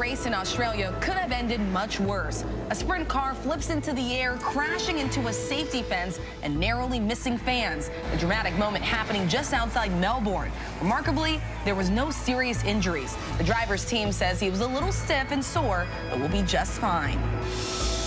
race in Australia could have ended much worse. A sprint car flips into the air, crashing into a safety fence and narrowly missing fans. A dramatic moment happening just outside Melbourne. Remarkably, there was no serious injuries. The driver's team says he was a little stiff and sore, but will be just fine.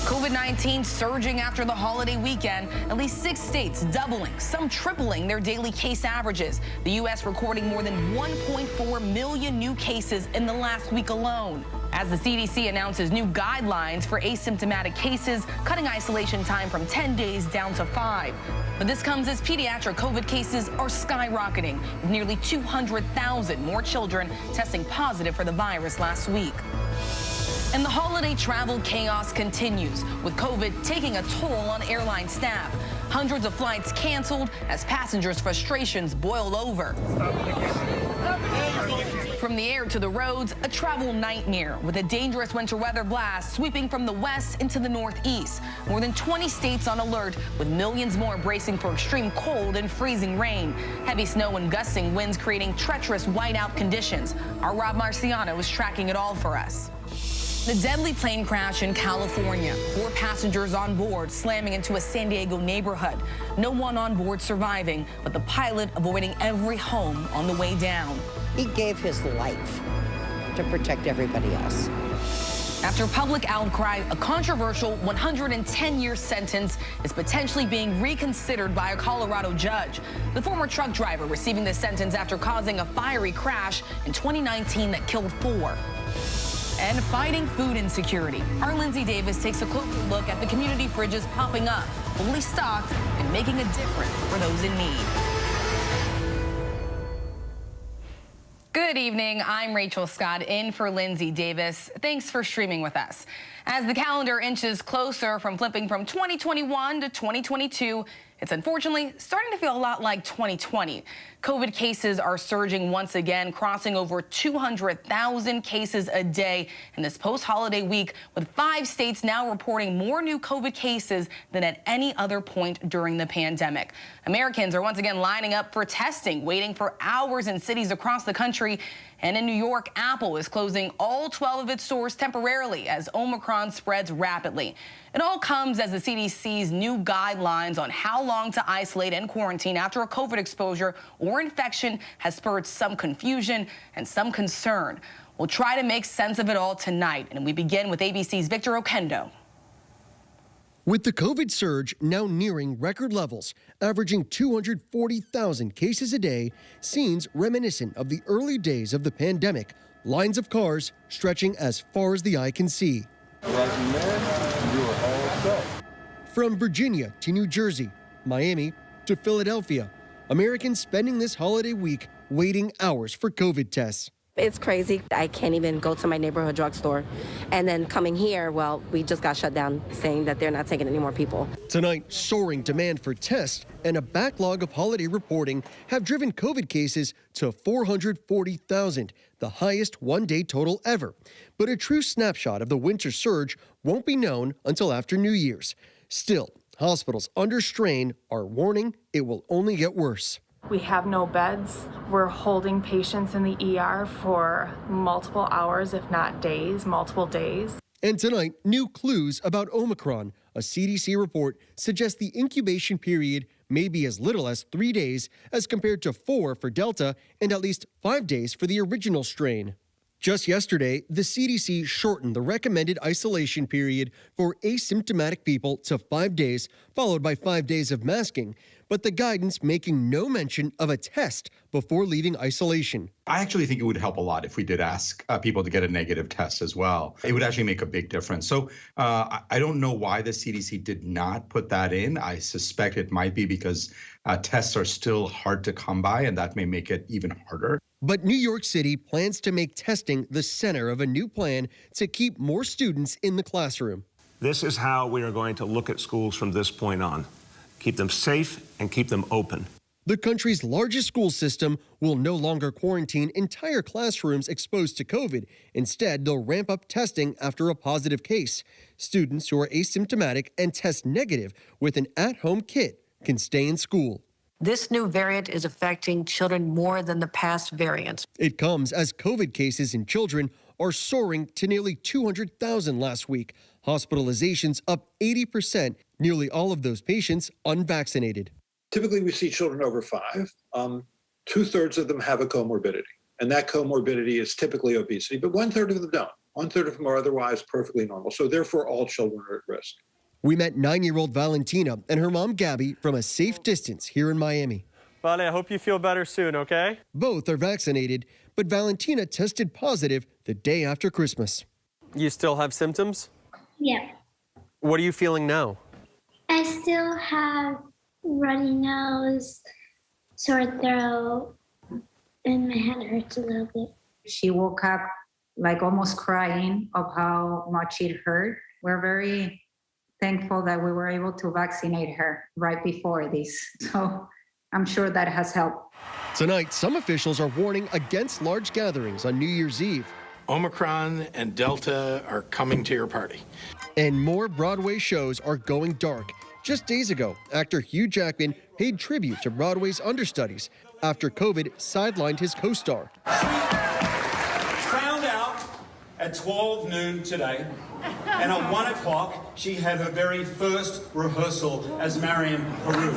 COVID-19 surging after the holiday weekend. At least 6 states doubling, some tripling their daily case averages. The U.S. recording more than 1.4 million new cases in the last week alone. As the CDC announces new guidelines for asymptomatic cases, cutting isolation time from 10 days down to 5. But this comes as pediatric COVID cases are skyrocketing, with nearly 200,000 more children testing positive for the virus last week. And the holiday travel chaos continues, with COVID taking a toll on airline staff. Hundreds of flights canceled as passengers' frustrations boil over. From the air to the roads, a travel nightmare with a dangerous winter weather blast sweeping from the west into the northeast. More than 20 states on alert, with millions more bracing for extreme cold and freezing rain. Heavy snow and gusting winds creating treacherous whiteout conditions. Our Rob Marciano is tracking it all for us. The deadly plane crash in California. 4 passengers on board slamming into a San Diego neighborhood. No one on board surviving, but the pilot avoiding every home on the way down. He gave his life to protect everybody else. After public outcry, a controversial 110-year sentence is potentially being reconsidered by a Colorado judge. The former truck driver receiving the sentence after causing a fiery crash in 2019 that killed 4. And fighting food insecurity. Our Lindsay Davis takes a closer look at the community fridges popping up, fully stocked and making a difference for those in need. Good evening, I'm Rachel Scott in for Lindsay Davis. Thanks for streaming with us. As the calendar inches closer from flipping from 2021 to 2022, it's unfortunately starting to feel a lot like 2020. COVID cases are surging once again, crossing over 200,000 cases a day in this post-holiday week, with 5 states now reporting more new COVID cases than at any other point during the pandemic. Americans are once again lining up for testing, waiting for hours in cities across the country. And in New York, Apple is closing all 12 of its stores temporarily as Omicron spreads rapidly. It all comes as the CDC's new guidelines on how long to isolate and quarantine after a COVID exposure or infection has spurred some confusion and some concern. We'll try to make sense of it all tonight, and we begin with ABC's Victor Oquendo. With the COVID surge now nearing record levels, averaging 240,000 cases a day, scenes reminiscent of the early days of the pandemic, lines of cars stretching as far as the eye can see. From Virginia to New Jersey, Miami to Philadelphia, Americans spending this holiday week waiting hours for COVID tests. It's crazy. I can't even go to my neighborhood drugstore. And then coming here, well, we just got shut down saying that they're not taking any more people. Tonight, soaring demand for tests and a backlog of holiday reporting have driven COVID cases to 440,000, the highest one-day total ever. But a true snapshot of the winter surge won't be known until after New Year's. Still, hospitals under strain are warning it will only get worse. We have no beds. We're holding patients in the ER for multiple hours, if not days, multiple days. And tonight, new clues about Omicron. A CDC report suggests the incubation period may be as little as 3 days as compared to 4 for Delta and at least 5 days for the original strain. Just yesterday, the CDC shortened the recommended isolation period for asymptomatic people to 5 days, followed by 5 days of masking, but the guidance making no mention of a test before leaving isolation. I actually think it would help a lot if we did ask people to get a negative test as well. It would actually make a big difference. So I don't know why the CDC did not put that in. I suspect it might be because tests are still hard to come by, and that may make it even harder. But New York City plans to make testing the center of a new plan to keep more students in the classroom. This is how we are going to look at schools from this point on. Keep them safe and keep them open. The country's largest school system will no longer quarantine entire classrooms exposed to COVID. Instead, they'll ramp up testing after a positive case. Students who are asymptomatic and test negative with an at-home kit can stay in school. This new variant is affecting children more than the past variants. It comes as COVID cases in children are soaring to nearly 200,000 last week. Hospitalizations up 80%, nearly all of those patients unvaccinated. Typically, we see children over 5. 2/3 of them have a comorbidity, and that comorbidity is typically obesity, but 1/3 of them don't. 1/3 of them are otherwise perfectly normal, so therefore all children are at risk. We met 9-year-old Valentina and her mom Gabby from a safe distance here in Miami. Vale, I hope you feel better soon, okay? Both are vaccinated, but Valentina tested positive the day after Christmas. You still have symptoms? Yeah. What are you feeling now? I still have runny nose, sore throat, and my head hurts a little bit. She woke up like almost crying of how much it hurt. We're very thankful that we were able to vaccinate her right before this. So I'm sure that has helped. Tonight, some officials are warning against large gatherings on New Year's Eve. Omicron and Delta are coming to your party. And more Broadway shows are going dark. Just days ago, actor Hugh Jackman paid tribute to Broadway's understudies after COVID sidelined his co-star. Found out at 12 noon today, and at 1 o'clock, she had her very first rehearsal as Mariam Peru.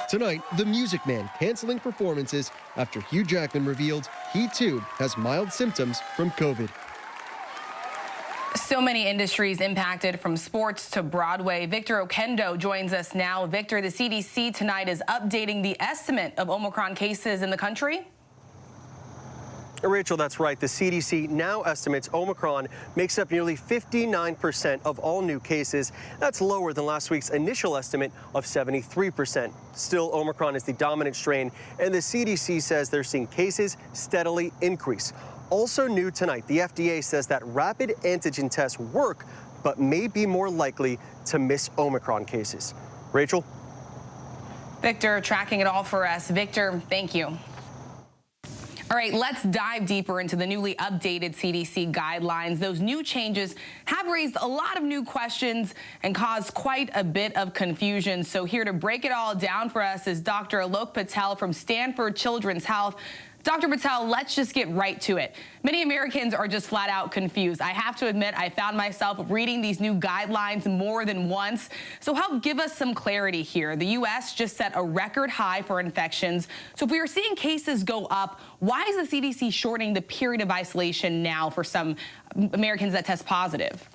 Tonight, The Music Man canceling performances after Hugh Jackman revealed he too has mild symptoms from COVID. So many industries impacted, from sports to Broadway. Victor Oquendo joins us now. Victor, the CDC tonight is updating the estimate of Omicron cases in the country. Rachel, that's right. The CDC now estimates Omicron makes up nearly 59% of all new cases. That's lower than last week's initial estimate of 73%. Still, Omicron is the dominant strain, and the CDC says they're seeing cases steadily increase. Also new tonight, the FDA says that rapid antigen tests work, but may be more likely to miss Omicron cases. Rachel? Victor, tracking it all for us. Victor, thank you. All right, let's dive deeper into the newly updated CDC guidelines. Those new changes have raised a lot of new questions and caused quite a bit of confusion. So here to break it all down for us is Dr. Alok Patel from Stanford Children's Health. Dr. Patel, let's just get right to it. Many Americans are just flat out confused. I have to admit, I found myself reading these new guidelines more than once. So help give us some clarity here. The U.S. just set a record high for infections. So if we are seeing cases go up, why is the CDC shortening the period of isolation now for some Americans that test positive?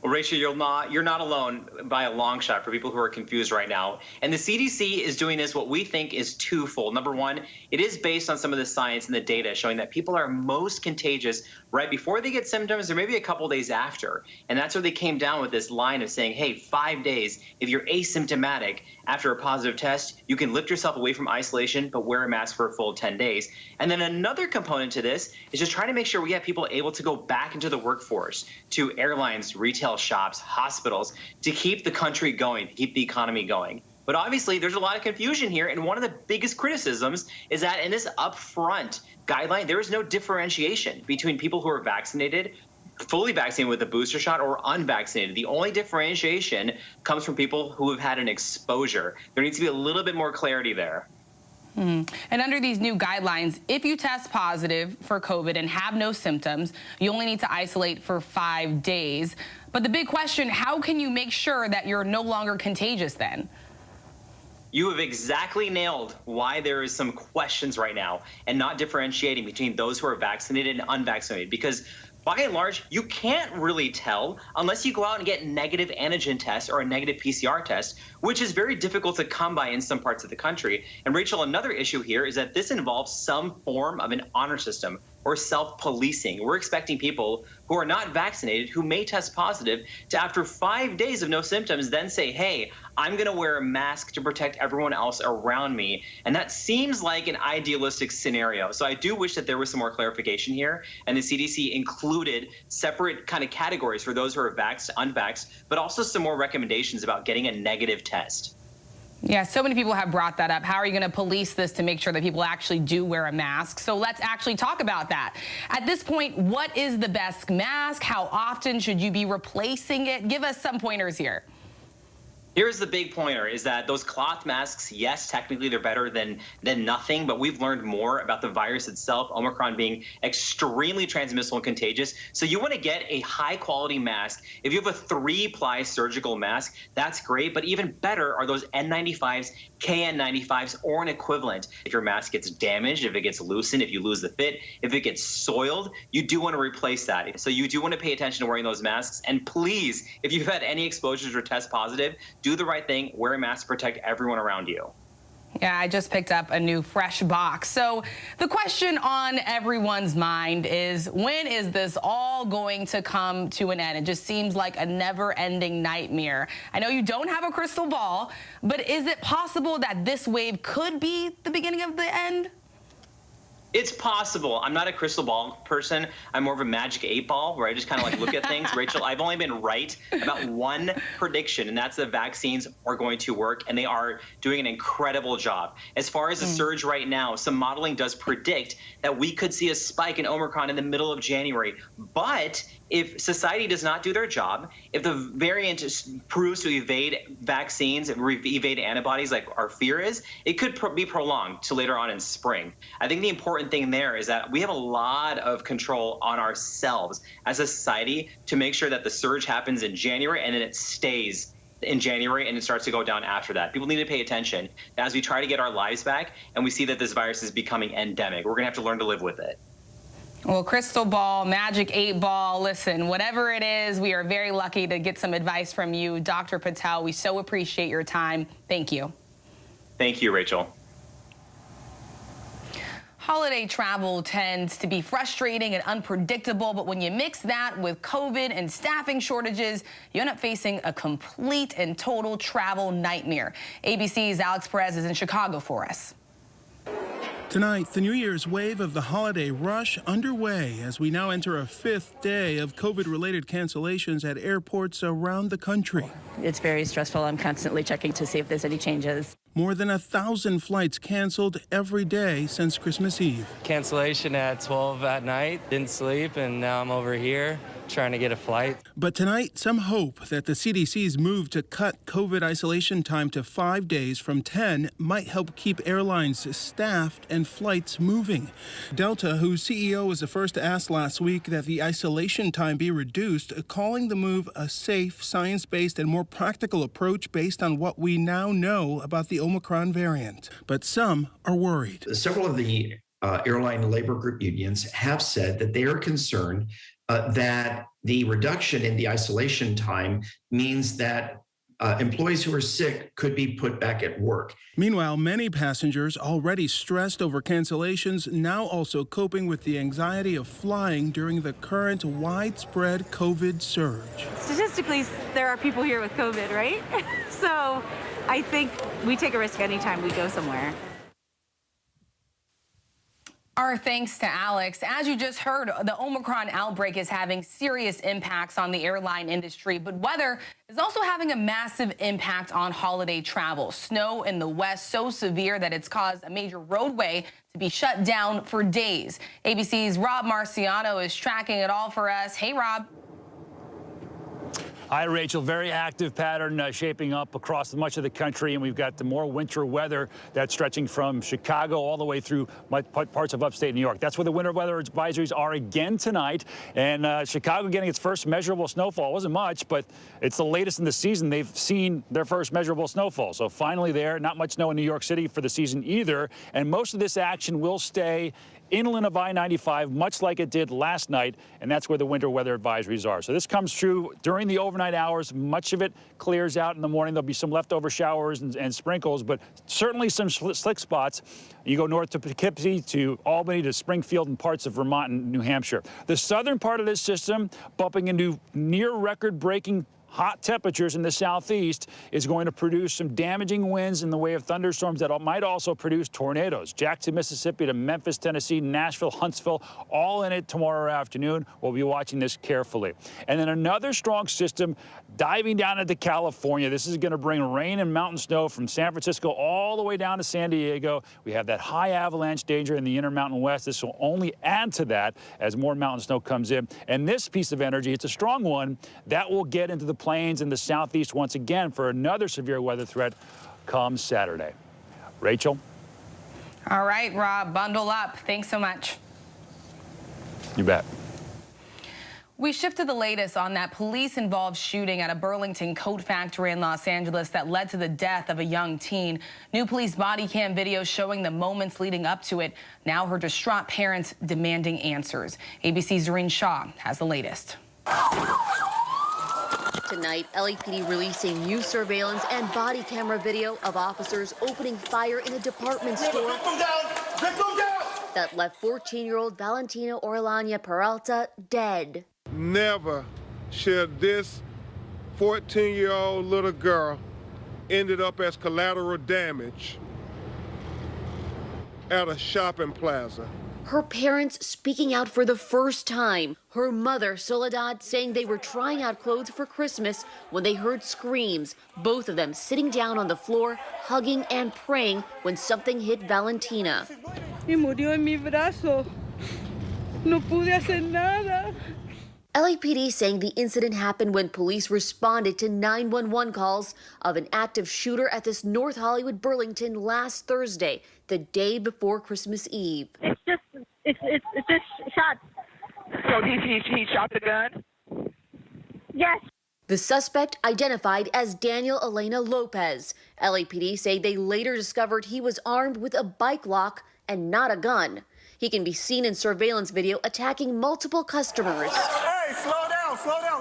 Well, Rachel, you're not alone by a long shot for people who are confused right now. And the CDC is doing this, what we think is twofold. Number one, it is based on some of the science and the data showing that people are most contagious right before they get symptoms or maybe a couple days after. And that's where they came down with this line of saying, hey, 5 days, if you're asymptomatic after a positive test, you can lift yourself away from isolation, but wear a mask for a full 10 days. And then another component to this is just trying to make sure we have people able to go back into the workforce, to airlines, retail shops, hospitals, to keep the country going, to keep the economy going. But obviously, there's a lot of confusion here, and one of the biggest criticisms is that in this upfront guideline, there is no differentiation between people who are vaccinated, fully vaccinated with a booster shot, or unvaccinated. The only differentiation comes from people who have had an exposure. There needs to be a little bit more clarity there. And under these new guidelines, if you test positive for COVID and have no symptoms, you only need to isolate for 5 days. But the big question, how can you make sure that you're no longer contagious then? You have exactly nailed why there is some questions right now and not differentiating between those who are vaccinated and unvaccinated, because by and large, you can't really tell unless you go out and get negative antigen tests or a negative PCR test, which is very difficult to come by in some parts of the country. And Rachel, another issue here is that this involves some form of an honor system or self-policing. We're expecting people who are not vaccinated, who may test positive, to after 5 days of no symptoms then say, hey, I'm going to wear a mask to protect everyone else around me. And that seems like an idealistic scenario. So I do wish that there was some more clarification here, and the CDC included separate kind of categories for those who are vaxxed, unvaxxed, but also some more recommendations about getting a negative test. Yeah, so many people have brought that up. How are you going to police this to make sure that people actually do wear a mask? So let's actually talk about that. At this point, what is the best mask? How often should you be replacing it? Give us some pointers here. Here's the big pointer is that those cloth masks, yes, technically they're better than nothing, but we've learned more about the virus itself, Omicron being extremely transmissible and contagious. So you want to get a high quality mask. If you have a 3-ply surgical mask, that's great, but even better are those N95s, KN95s, or an equivalent. If your mask gets damaged, if it gets loosened, if you lose the fit, if it gets soiled, you do want to replace that. So you do want to pay attention to wearing those masks. And please, if you've had any exposures or test positive, do the right thing, wear a mask to protect everyone around you. Yeah, I just picked up a new fresh box. So the question on everyone's mind is, when is this all going to come to an end? It just seems like a never-ending nightmare. I know you don't have a crystal ball, but is it possible that this wave could be the beginning of the end? It's possible. I'm not a crystal ball person. I'm more of a magic 8-ball where I just kind of like look at things. Rachel, I've only been right about one prediction, and that's the vaccines are going to work, and they are doing an incredible job. As far as the surge right now, some modeling does predict that we could see a spike in Omicron in the middle of January. But if society does not do their job, if the variant proves to evade vaccines, evade antibodies like our fear is, it could be prolonged to later on in spring. I think the important thing there is that we have a lot of control on ourselves as a society to make sure that the surge happens in January and then it stays in January and it starts to go down after that. People need to pay attention as we try to get our lives back and we see that this virus is becoming endemic. We're going to have to learn to live with it. Well, crystal ball, magic 8-ball, listen, whatever it is, we are very lucky to get some advice from you, Dr. Patel. We so appreciate your time. Thank you. Thank you, Rachel. Holiday travel tends to be frustrating and unpredictable, but when you mix that with COVID and staffing shortages, you end up facing a complete and total travel nightmare. ABC's Alex Perez is in Chicago for us. Tonight, the New Year's wave of the holiday rush underway as we now enter a 5th day of COVID-related cancellations at airports around the country. It's very stressful. I'm constantly checking to see if there's any changes. More than 1,000 flights canceled every day since Christmas Eve. Cancellation at 12 at night, didn't sleep, and now I'm over here trying to get a flight. But tonight, some hope that the CDC's move to cut COVID isolation time to 5 days from 10 might help keep airlines staffed and flights moving. Delta, whose CEO was the first to ask last week that the isolation time be reduced, calling the move a safe, science-based, and more practical approach based on what we now know about the Omicron variant. But some are worried. Several of the airline labor group unions have said that they are concerned that the reduction in the isolation time means that employees who are sick could be put back at work. Meanwhile, many passengers already stressed over cancellations now also coping with the anxiety of flying during the current widespread COVID surge. Statistically, there are people here with COVID, right? So I think we take a risk anytime we go somewhere. Our thanks to Alex. As you just heard, the Omicron outbreak is having serious impacts on the airline industry, but weather is also having a massive impact on holiday travel. Snow in the west so severe that it's caused a major roadway to be shut down for days. ABC's Rob Marciano is tracking it all for us. Hey, Rob. Hi, Rachel. Very active pattern shaping up across much of the country, and we've got the more winter weather that's stretching from Chicago all the way through parts of upstate New York. That's where the winter weather advisories are again tonight. And Chicago getting its first measurable snowfall. It wasn't much, but it's the latest in the season they've seen their first measurable snowfall. So finally there, not much snow in New York City for the season either. And most of this action will stay inland of I-95, much like it did last night, and that's where the winter weather advisories are. So this comes true during the overnight hours. Much of it clears out in the morning. There'll be some leftover showers and sprinkles, but certainly some slick spots. You go north to Poughkeepsie, to Albany, to Springfield, and parts of Vermont and New Hampshire. The southern part of this system, bumping into near record-breaking hot temperatures in the southeast, is going to produce some damaging winds in the way of thunderstorms that might also produce tornadoes. Jackson, Mississippi to Memphis, Tennessee, Nashville, Huntsville, all in it tomorrow afternoon. We'll be watching this carefully. And then another strong system diving down into California. This is going to bring rain and mountain snow from San Francisco all the way down to San Diego. We have that high avalanche danger in the Intermountain West. This will only add to that as more mountain snow comes in. And this piece of energy, it's a strong one, that will get into the plains and the southeast once again for another severe weather threat come Saturday. Rachel? All right, Rob, bundle up. Thanks so much. You bet. We shift to the latest on that police-involved shooting at a Burlington coat factory in Los Angeles that led to the death of a young teen. New police body cam video showing the moments leading up to it. Now her distraught parents demanding answers. ABC's Zareen Shaw has the latest. Tonight, LAPD releasing new surveillance and body camera video of officers opening fire in a department store that left 14-year-old Valentina Orlania Peralta dead. Never should this 14-year-old little girl ended up as collateral damage at a shopping plaza. Her parents speaking out for the first time. Her mother, Soledad, saying they were trying out clothes for Christmas when they heard screams. Both of them sitting down on the floor, hugging and praying when something hit Valentina. Y murió en mi brazo. No pude hacer nada. LAPD saying the incident happened when police responded to 911 calls of an active shooter at this North Hollywood Burlington last Thursday, the day before Christmas Eve. It's just shots. So he shot the gun? Yes. The suspect identified as Daniel Elena Lopez. LAPD say they later discovered he was armed with a bike lock and not a gun. He can be seen in surveillance video attacking multiple customers. Hey, slow down.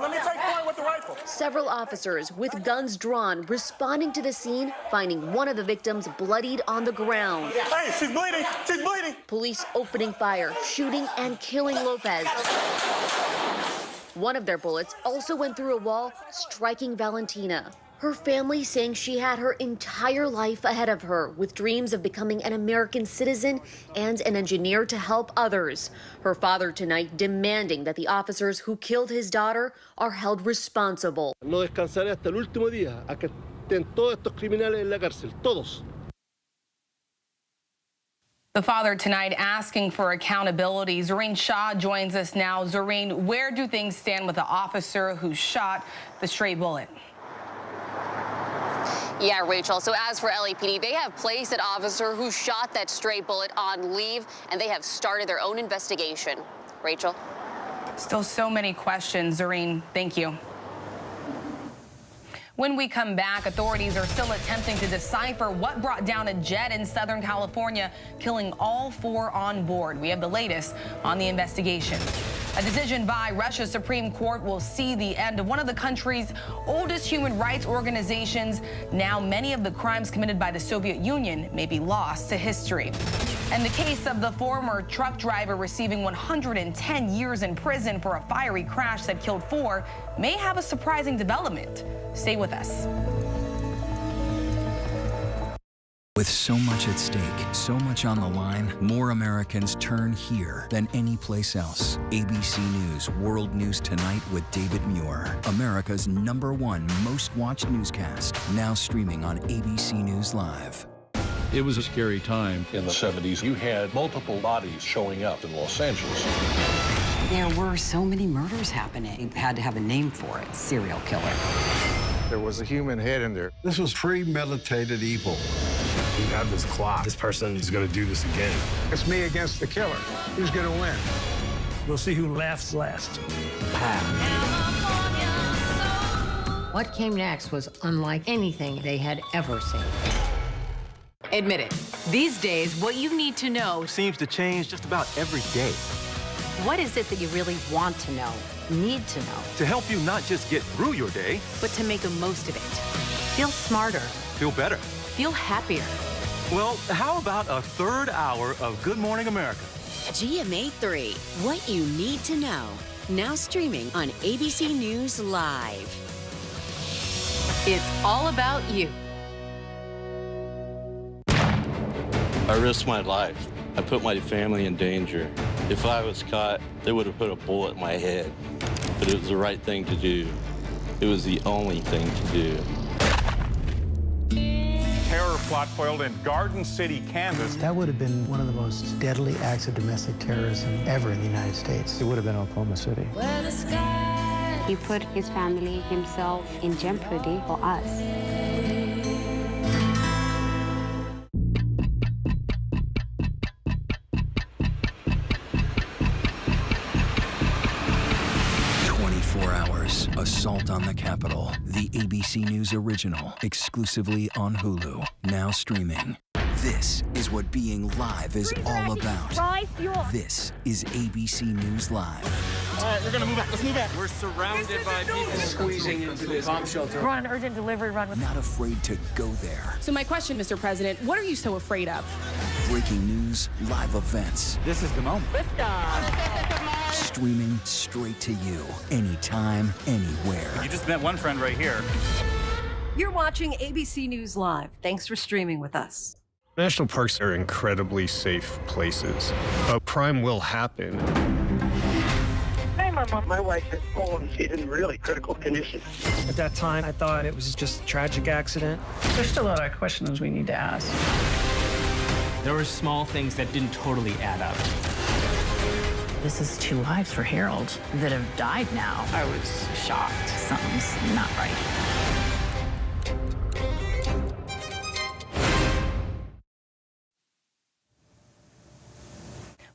Let me take point with the rifle. Several officers with guns drawn responding to the scene, finding one of the victims bloodied on the ground. Hey, she's bleeding. Police opening fire, shooting and killing Lopez. One of their bullets also went through a wall, striking Valentina. Her family saying she had her entire life ahead of her with dreams of becoming an American citizen and an engineer to help others. Her father tonight demanding that the officers who killed his daughter are held responsible. No descansaré hasta el último día a que estén todos estos criminales en la cárcel, todos. The father tonight asking for accountability. Zareen Shaw joins us now. Zareen, where do things stand with the officer who shot the stray bullet? Yeah, Rachel. So as for LAPD, they have placed that officer who shot that stray bullet on leave, and they have started their own investigation. Rachel? Still so many questions. Zareen, thank you. When we come back, authorities are still attempting to decipher what brought down a jet in Southern California, killing all 4 on board. We have the latest on the investigation. A decision by Russia's Supreme Court will see the end of one of the country's oldest human rights organizations. Now, many of the crimes committed by the Soviet Union may be lost to history. And the case of the former truck driver receiving 110 years in prison for a fiery crash that killed 4 may have a surprising development. Stay with us. With so much at stake, so much on the line, more Americans turn here than any place else. ABC News World News Tonight with David Muir, America's #1 most watched newscast, now streaming on ABC News Live. It was a scary time. In the 70s, you had multiple bodies showing up in Los Angeles. There were so many murders happening. You had to have a name for it, serial killer. There was a human head in there. This was premeditated evil. We have this clock. This person is going to do this again. It's me against the killer. Who's going to win? We'll see who laughs last. What came next was unlike anything they had ever seen. Admit it, these days, what you need to know seems to change just about every day. What is it that you really want to know, need to know? To help you not just get through your day, but to make the most of it. Feel smarter. Feel better. Feel happier. Well, how about a third hour of Good Morning America? GMA 3, what you need to know. Now streaming on ABC News Live. It's all about you. I risked my life. I put my family in danger. If I was caught, they would have put a bullet in my head. But it was the right thing to do. It was the only thing to do. Terror plot foiled in Garden City, Kansas. That would have been one of the most deadly acts of domestic terrorism ever in the United States. It would have been Oklahoma City. Where the sky He put his family, himself in jeopardy for us. Assault on the Capitol, the ABC News original, exclusively on Hulu, now streaming. This is what being live is all about. This is ABC News Live. All right, we're gonna move back. Let's move back. We're surrounded by people squeezing into this bomb shelter. We're on an urgent delivery run. Not afraid to go there. So my question, Mr. President, what are you so afraid of? Breaking news, live events. This is the moment. Streaming straight to you, anytime, anywhere. You just met one friend right here. You're watching ABC News Live. Thanks for streaming with us. National parks are incredibly safe places, but crime will happen. Hey, Mama. My wife has fallen. She's in really critical condition. At that time, I thought it was just a tragic accident. There's still a lot of questions we need to ask. There were small things that didn't totally add up. This is 2 lives for Harold that have died now. I was shocked. Something's not right.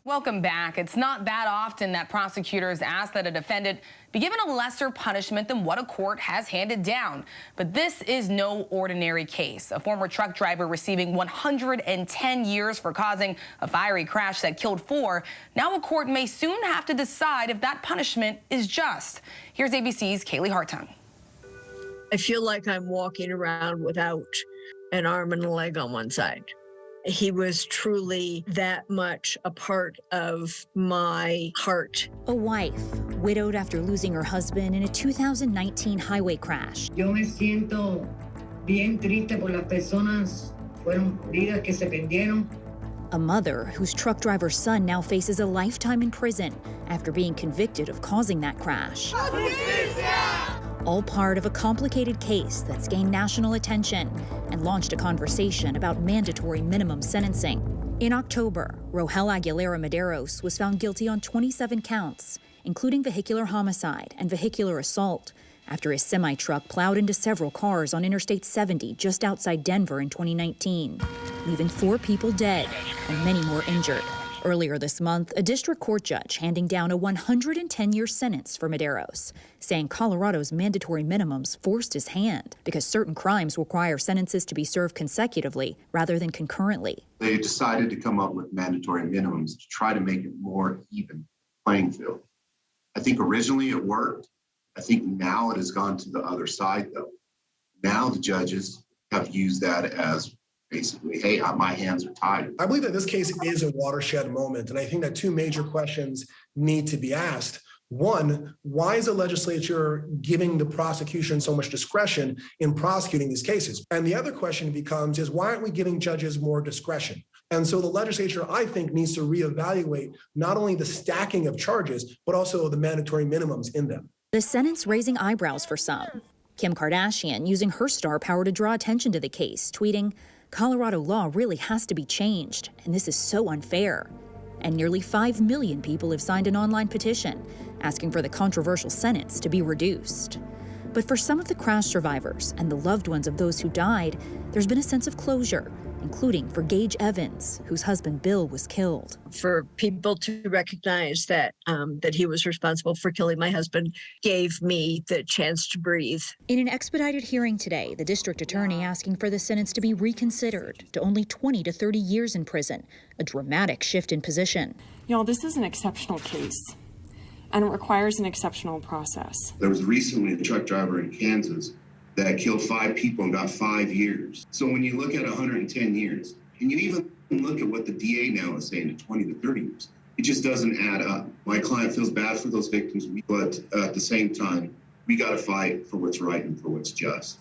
Welcome back. It's not that often that prosecutors ask that a defendant be given a lesser punishment than what a court has handed down. But this is no ordinary case. A former truck driver receiving 110 years for causing a fiery crash that killed 4. Now a court may soon have to decide if that punishment is just. Here's ABC's Kaylee Hartung. I feel like I'm walking around without an arm and a leg on one side. He was truly that much a part of my heart. A wife, widowed after losing her husband in a 2019 highway crash. Yo me siento bien triste por las personas fueron vidas que se perdieron. A mother whose truck driver's son now faces a lifetime in prison after being convicted of causing that crash. All part of a complicated case that's gained national attention and launched a conversation about mandatory minimum sentencing. In October, Rohel Aguilera Medeiros was found guilty on 27 counts, including vehicular homicide and vehicular assault, after his semi-truck plowed into several cars on Interstate 70 just outside Denver in 2019, leaving 4 people dead and many more injured. Earlier this month, a district court judge handing down a 110-year sentence for Medeiros, saying Colorado's mandatory minimums forced his hand because certain crimes require sentences to be served consecutively rather than concurrently. They decided to come up with mandatory minimums to try to make it more even playing field. I think originally it worked. I think now it has gone to the other side, though. Now the judges have used that as basically, hey, my hands are tied. I believe that this case is a watershed moment, and I think that 2 major questions need to be asked. One, why is the legislature giving the prosecution so much discretion in prosecuting these cases? And the other question becomes is why aren't we giving judges more discretion? And so the legislature, I think, needs to reevaluate not only the stacking of charges, but also the mandatory minimums in them. The sentence raising eyebrows for some. Kim Kardashian using her star power to draw attention to the case, tweeting, "Colorado law really has to be changed, and this is so unfair." And nearly 5 million people have signed an online petition asking for the controversial sentence to be reduced. But for some of the crash survivors and the loved ones of those who died, there's been a sense of closure, including for Gage Evans, whose husband Bill was killed. For people to recognize that that he was responsible for killing my husband gave me the chance to breathe. In an expedited hearing today, the district attorney asking for the sentence to be reconsidered to only 20 to 30 years in prison, a dramatic shift in position. Y'all, this is an exceptional case, and it requires an exceptional process. There was recently a truck driver in Kansas that killed 5 people and got 5 years. So when you look at 110 years, and you even look at what the DA now is saying, 20 to 30 years, it just doesn't add up. My client feels bad for those victims, but at the same time, we got to fight for what's right and for what's just.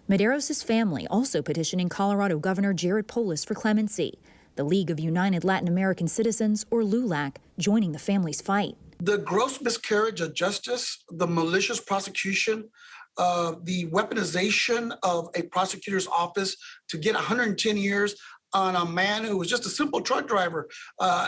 Medeiros' family also petitioning Colorado Governor Jared Polis for clemency. The League of United Latin American Citizens, or LULAC, joining the family's fight. The gross miscarriage of justice, the malicious prosecution, the weaponization of a prosecutor's office to get 110 years, on a man who was just a simple truck driver,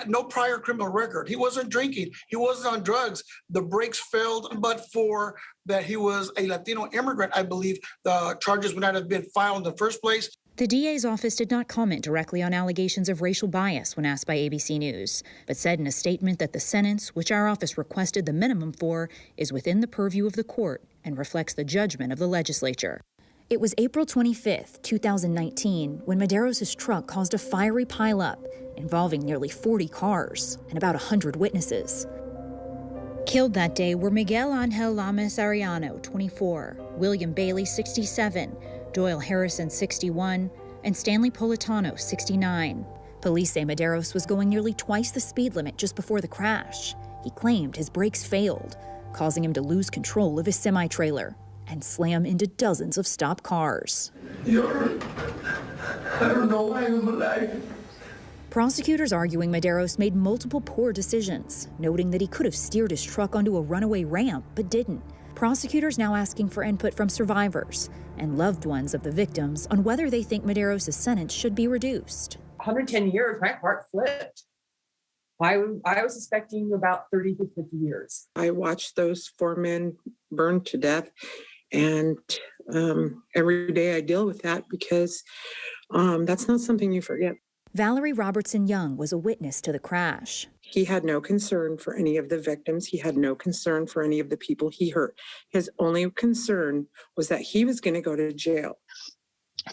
no prior criminal record. He wasn't drinking. He wasn't on drugs. The brakes failed, but for that he was a Latino immigrant, I believe the charges would not have been filed in the first place. The DA's office did not comment directly on allegations of racial bias when asked by ABC News, but said in a statement that the sentence, which our office requested the minimum for, is within the purview of the court and reflects the judgment of the legislature. It was April 25th, 2019, when Medeiros' truck caused a fiery pileup involving nearly 40 cars and about 100 witnesses. Killed that day were Miguel Angel Lamas Arellano, 24, William Bailey, 67, Doyle Harrison, 61, and Stanley Politano, 69. Police say Medeiros was going nearly twice the speed limit just before the crash. He claimed his brakes failed, causing him to lose control of his semi-trailer and slam into dozens of stopped cars. I don't know why I'm alive. Prosecutors arguing Medeiros made multiple poor decisions, noting that he could have steered his truck onto a runaway ramp, but didn't. Prosecutors now asking for input from survivors and loved ones of the victims on whether they think Medeiros' sentence should be reduced. 110 years, my heart flipped. I was expecting about 30 to 50 years. I watched those 4 men burn to death, and every day I deal with that because that's not something you forget. Valerie Robertson Young was a witness to the crash. He had no concern for any of the victims. He had no concern for any of the people he hurt. His only concern was that he was going to go to jail.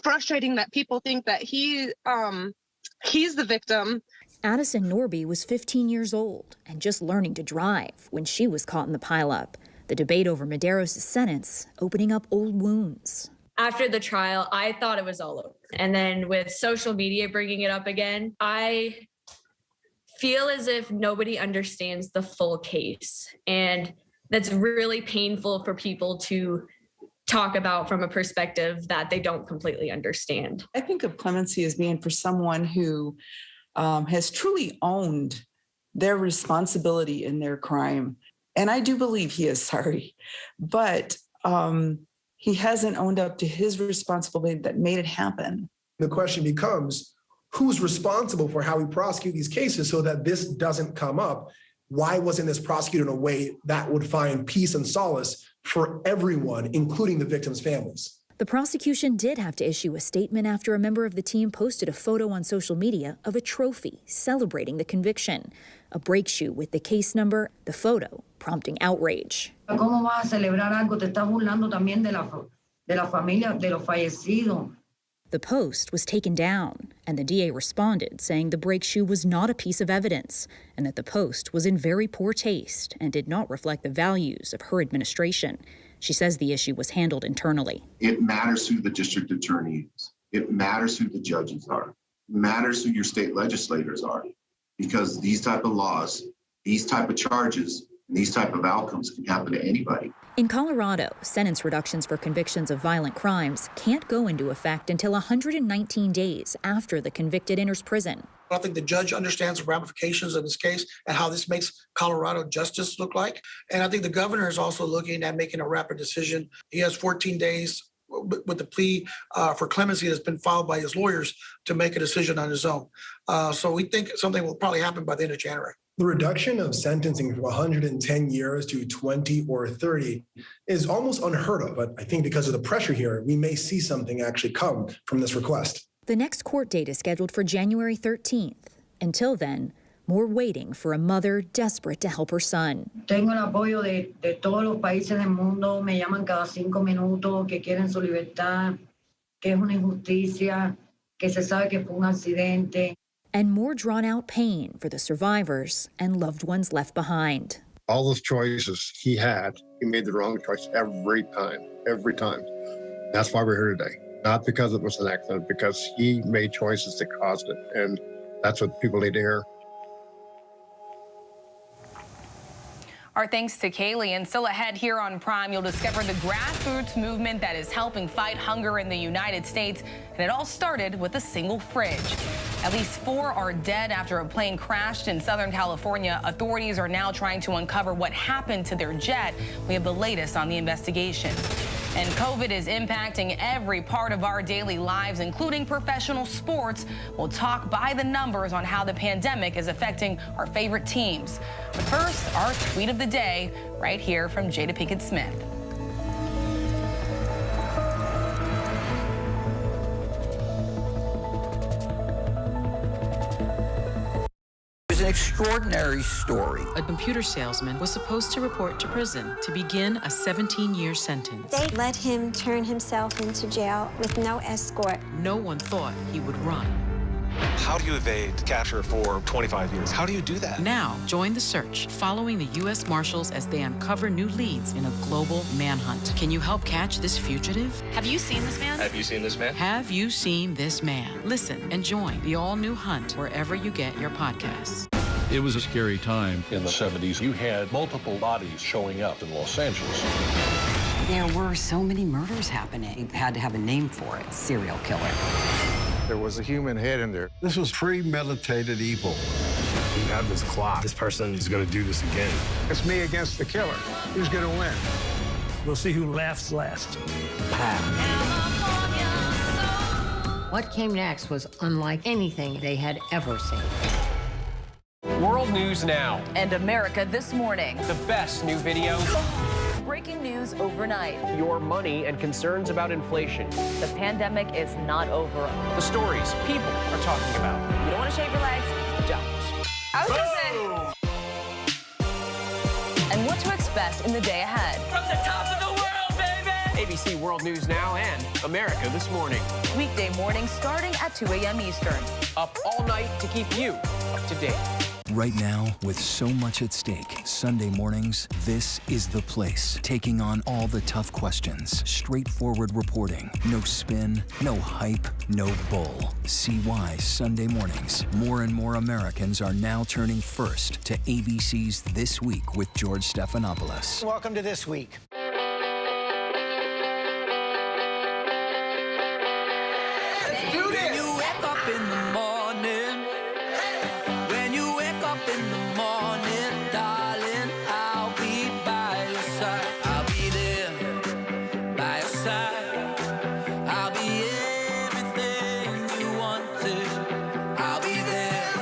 Frustrating that people think that he's the victim. Addison Norby was 15 years old and just learning to drive when she was caught in the pileup. The debate over Medeiros' sentence opening up old wounds. After the trial, I thought it was all over. And then with social media bringing it up again, I feel as if nobody understands the full case. And that's really painful for people to talk about from a perspective that they don't completely understand. I think of clemency as being for someone who has truly owned their responsibility in their crime. And I do believe he is sorry, but he hasn't owned up to his responsibility that made it happen. The question becomes, who's responsible for how we prosecute these cases so that this doesn't come up? Why wasn't this prosecuted in a way that would find peace and solace for everyone, including the victims' families? The prosecution did have to issue a statement after a member of the team posted a photo on social media of a trophy celebrating the conviction, a brake shoe with the case number, the photo prompting outrage. ¿Cómo vas a celebrar algo? Te estás burlando también de la familia de los fallecidos. The post was taken down, and the DA responded, saying the brake shoe was not a piece of evidence and that the post was in very poor taste and did not reflect the values of her administration. She says the issue was handled internally. It matters who the district attorney is. It matters who the judges are. It matters who your state legislators are, because these type of laws, these type of charges, and these type of outcomes can happen to anybody. In Colorado, sentence reductions for convictions of violent crimes can't go into effect until 119 days after the convicted enters prison. I think the judge understands the ramifications of this case and how this makes Colorado justice look like. And I think the governor is also looking at making a rapid decision. He has 14 days with the plea for clemency that's been filed by his lawyers to make a decision on his own. So we think something will probably happen by the end of January. The reduction of sentencing from 110 years to 20 or 30 is almost unheard of, but I think because of the pressure here, we may see something actually come from this request. The next court date is scheduled for January 13th. Until then, more waiting for a mother desperate to help her son. Tengo el apoyo de todos los países del mundo. Me llaman cada 5 minutos que quieren su libertad, que es una injusticia, que se sabe que fue un accidente. And more drawn-out pain for the survivors and loved ones left behind. All those choices he had, he made the wrong choice every time. That's why we're here today. Not because it was an accident, because he made choices that caused it. And that's what people need to hear. Our thanks to Kaylee. And still ahead here on Prime, you'll discover the grassroots movement that is helping fight hunger in the United States. And it all started with a single fridge. At least 4 are dead after a plane crashed in Southern California. Authorities are now trying to uncover what happened to their jet. We have the latest on the investigation. And COVID is impacting every part of our daily lives, including professional sports. We'll talk by the numbers on how the pandemic is affecting our favorite teams. But first, our tweet of the day, right here from Jada Pinkett Smith. It's an extraordinary story. A computer salesman was supposed to report to prison to begin a 17-year sentence. They let him turn himself into jail with no escort. No one thought he would run. How do you evade capture for 25 years? How do you do that? Now, join the search, following the U.S. Marshals as they uncover new leads in a global manhunt. Can you help catch this fugitive? Have you seen this man? Have you seen this man? Have you seen this man? Listen and join the all-new Hunt wherever you get your podcasts. It was a scary time. In the 70s, you had multiple bodies showing up in Los Angeles. There were so many murders happening. Had to have a name for it, serial killer. There was a human head in there. This was premeditated evil. You have this clock. This person is going to do this again. It's me against the killer. Who's going to win? We'll see who laughs last. What came next was unlike anything they had ever seen. World News Now. And America This Morning. The best new videos. Breaking news overnight. Your money and concerns about inflation. The pandemic is not over. The stories people are talking about. You don't want to shave your legs? Don't. I was gonna say. And what to expect in the day ahead. From the top of the world, baby! ABC World News Now and America This Morning. Weekday mornings starting at 2 a.m. Eastern. Up all night to keep you up to date. Right now, with so much at stake, Sunday mornings, this is the place. Taking on all the tough questions, straightforward reporting, no spin, no hype, no bull. See why Sunday mornings, more and more Americans are now turning first to ABC's This Week with George Stephanopoulos. Welcome to This Week. Let's do this. When you wake up in the morning, when you wake up in the morning, darling, I'll be by your side. I'll be there by your side. I'll be everything you wanted. I'll be there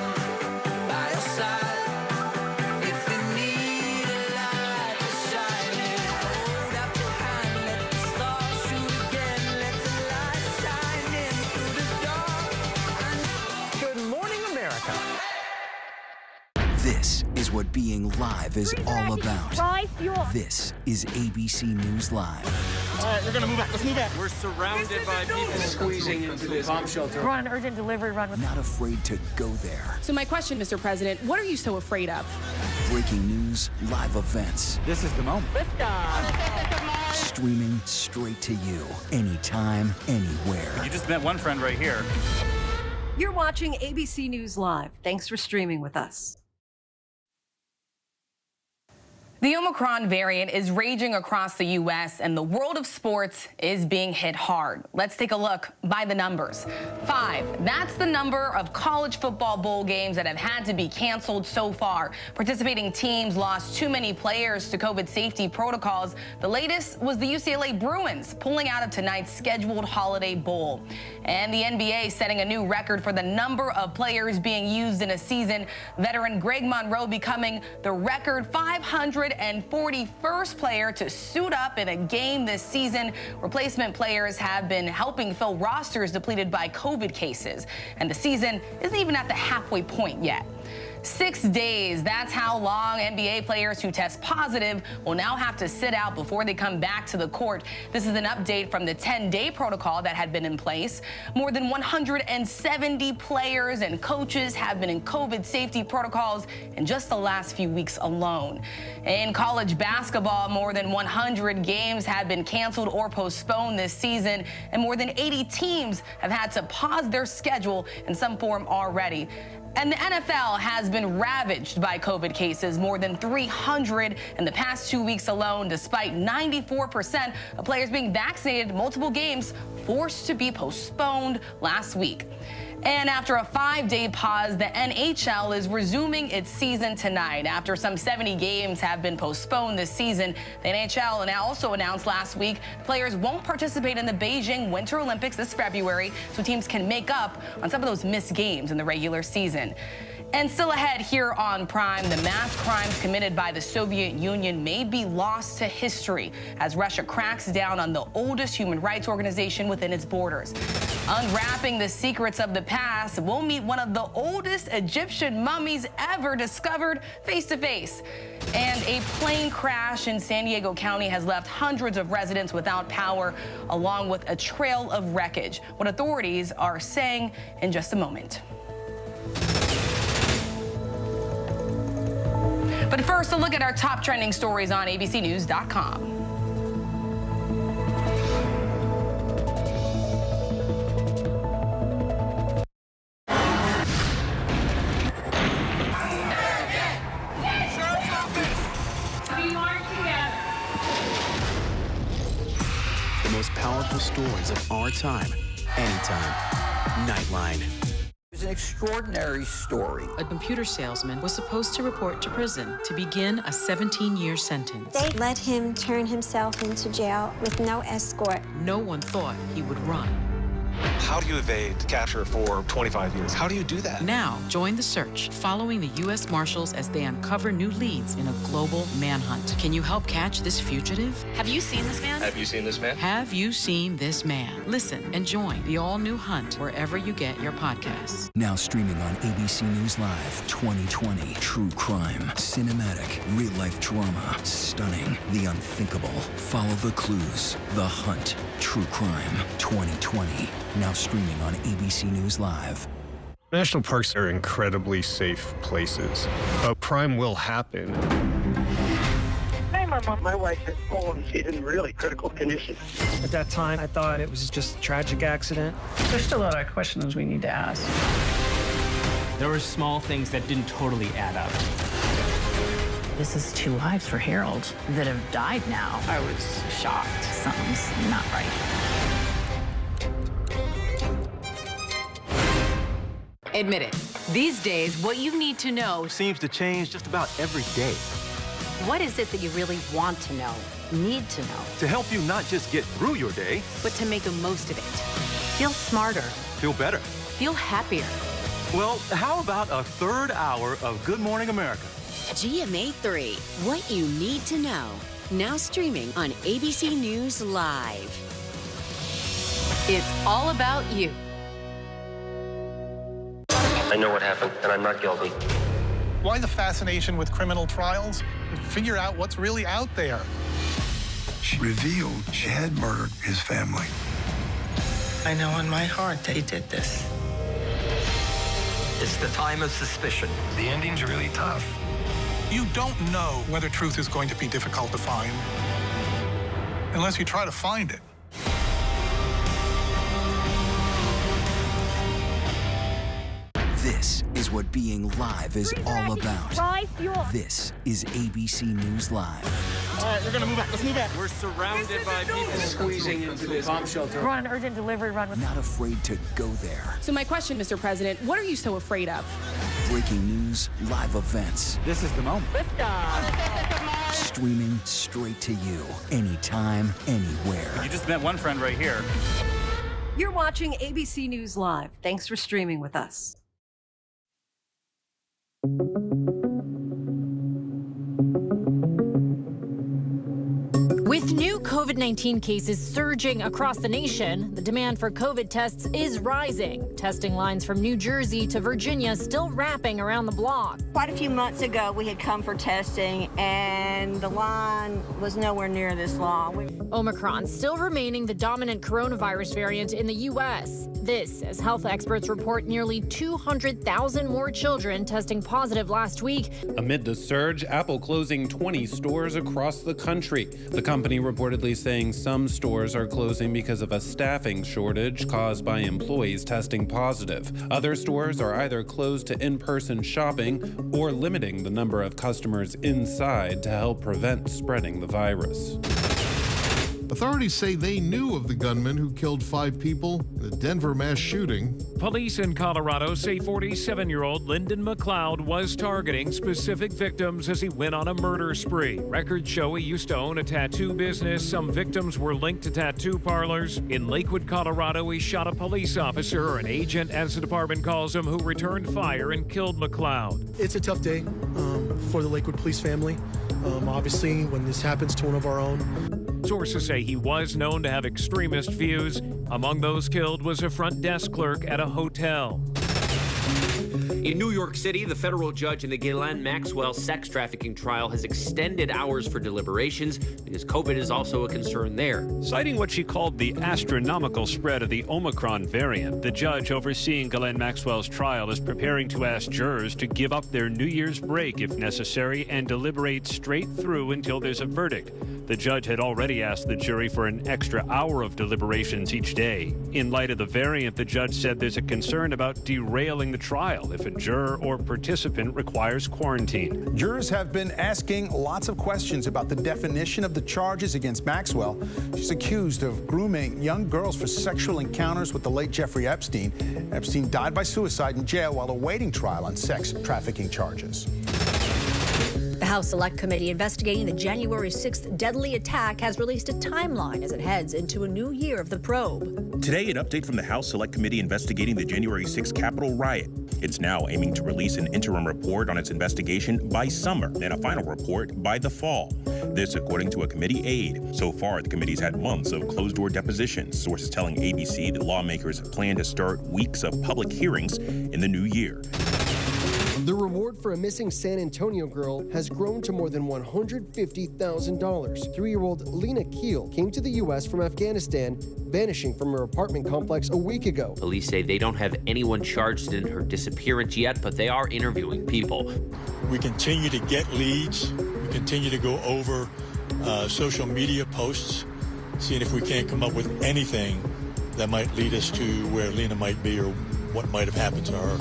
by your side. If you need a light to shine in, hold up your hand, let the stars shoot again, let the light shine in through the dark. Good morning, America. This is what being live is all about. This is ABC News Live. All right, we're gonna move back. Let's move back. We're surrounded by people squeezing into this bomb shelter. We're on an urgent delivery run. Not afraid to go there. So my question, Mr. President, what are you so afraid of? Breaking news, live events. This is the moment. Streaming straight to you, anytime, anywhere. You just met one friend right here. You're watching ABC News Live. Thanks for streaming with us. The Omicron variant is raging across the U.S. and the world of sports is being hit hard. Let's take a look by the numbers. 5, that's the number of college football bowl games that have had to be canceled so far. Participating teams lost too many players to COVID safety protocols. The latest was the UCLA Bruins pulling out of tonight's scheduled Holiday Bowl. And the NBA setting a new record for the number of players being used in a season. Veteran Greg Monroe becoming the record 541st player to suit up in a game this season. Replacement players have been helping fill rosters depleted by COVID cases. And the season isn't even at the halfway point yet. 6 days, that's how long NBA players who test positive will now have to sit out before they come back to the court. This is an update from the 10-day protocol that had been in place. More than 170 players and coaches have been in COVID safety protocols in just the last few weeks alone. In college basketball, more than 100 games have been canceled or postponed this season, and more than 80 teams have had to pause their schedule in some form already. And the NFL has been ravaged by COVID cases, more than 300 in the past 2 weeks alone, despite 94% of players being vaccinated, multiple games forced to be postponed last week. And after a 5-day pause, the NHL is resuming its season tonight. After some 70 games have been postponed this season, the NHL also announced last week players won't participate in the Beijing Winter Olympics this February, so teams can make up on some of those missed games in the regular season. And still ahead here on Prime, the mass crimes committed by the Soviet Union may be lost to history as Russia cracks down on the oldest human rights organization within its borders. Unwrapping the secrets of the past, we'll meet one of the oldest Egyptian mummies ever discovered face to face. And a plane crash in San Diego County has left hundreds of residents without power, along with a trail of wreckage. What authorities are saying in just a moment. But first, a look at our top trending stories on abcnews.com. The most powerful stories of our time, anytime. Nightline. It's an extraordinary story. A computer salesman was supposed to report to prison to begin a 17-year sentence. They let him turn himself into jail with no escort. No one thought he would run. How do you evade capture for 25 years? How do you do that? Now, join the search, following the U.S. Marshals as they uncover new leads in a global manhunt. Can you help catch this fugitive? Have you seen this man? Have you seen this man? Have you seen this man? Listen and join the all-new hunt wherever you get your podcasts. Now streaming on ABC News Live 2020. True crime, cinematic, real-life drama, stunning, the unthinkable. Follow the clues. The Hunt. True crime 2020. Now streaming on ABC News Live. National parks are incredibly safe places, but crime will happen. Hey, Mama. My wife has fallen. She's in really critical condition. At that time, I thought it was just a tragic accident. There's still a lot of questions we need to ask. There were small things that didn't totally add up. This is 2 lives for Harold that have died now. I was shocked. Something's not right. Admit it. These days, what you need to know seems to change just about every day. What is it that you really want to know, need to know? To help you not just get through your day, but to make the most of it. Feel smarter. Feel better. Feel happier. Well, how about a third hour of Good Morning America? GMA 3, what you need to know. Now streaming on ABC News Live. It's all about you. I know what happened, and I'm not guilty. Why the fascination with criminal trials? Figure out what's really out there. She revealed she had murdered his family. I know in my heart that he did this. It's the time of suspicion. The ending's really tough. You don't know whether truth is going to be difficult to find unless you try to find it. This is what being live is all about. This is ABC News Live. All right, we're gonna move back. Let's move back. We're surrounded by people squeezing into this bomb shelter. We're on an urgent delivery run. Not afraid to go there. So my question, Mr. President, what are you so afraid of? Breaking news, live events. This is the moment. Streaming straight to you, anytime, anywhere. You just met one friend right here. You're watching ABC News Live. Thanks for streaming with us. With new COVID-19 cases surging across the nation, the demand for COVID tests is rising. Testing lines from New Jersey to Virginia still wrapping around the block. Quite a few months ago, we had come for testing, and the line was nowhere near this long. Omicron still remaining the dominant coronavirus variant in the U.S. This, as health experts report nearly 200,000 more children testing positive last week. Amid the surge, Apple closing 20 stores across the country. The company reportedly saying some stores are closing because of a staffing shortage caused by employees testing positive. Other stores are either closed to in-person shopping or limiting the number of customers inside to help prevent spreading the virus. Authorities say they knew of the gunman who killed 5 people in the Denver mass shooting. Police in Colorado say 47-year-old Lyndon McLeod was targeting specific victims as he went on a murder spree. Records show he used to own a tattoo business. Some victims were linked to tattoo parlors. In Lakewood, Colorado, he shot a police officer, or an agent as the department calls him, who returned fire and killed McLeod. It's a tough day for the Lakewood police family. Obviously, when this happens to one of our own. Sources say he was known to have extremist views. Among those killed was a front desk clerk at a hotel. In New York City, the federal judge in the Ghislaine Maxwell sex trafficking trial has extended hours for deliberations because COVID is also a concern there. Citing what she called the astronomical spread of the Omicron variant, the judge overseeing Ghislaine Maxwell's trial is preparing to ask jurors to give up their New Year's break if necessary and deliberate straight through until there's a verdict. The judge had already asked the jury for an extra hour of deliberations each day. In light of the variant, the judge said there's a concern about derailing the trial if a juror or participant requires quarantine. Jurors have been asking lots of questions about the definition of the charges against Maxwell. She's accused of grooming young girls for sexual encounters with the late Jeffrey Epstein. Epstein died by suicide in jail while awaiting trial on sex trafficking charges. The House Select Committee investigating the January 6th deadly attack has released a timeline as it heads into a new year of the probe. Today, an update from the House Select Committee investigating the January 6th Capitol riot. It's now aiming to release an interim report on its investigation by summer and a final report by the fall. This, according to a committee aide. So far, the committee's had months of closed-door depositions, sources telling ABC that lawmakers plan to start weeks of public hearings in the new year. The reward for a missing San Antonio girl has grown to more than $150,000. 3-year-old Lena Keel came to the U.S. from Afghanistan, vanishing from her apartment complex a week ago. Police say they don't have anyone charged in her disappearance yet, but they are interviewing people. We continue to get leads. We continue to go over social media posts, seeing if we can't come up with anything that might lead us to where Lena might be or what might have happened to her.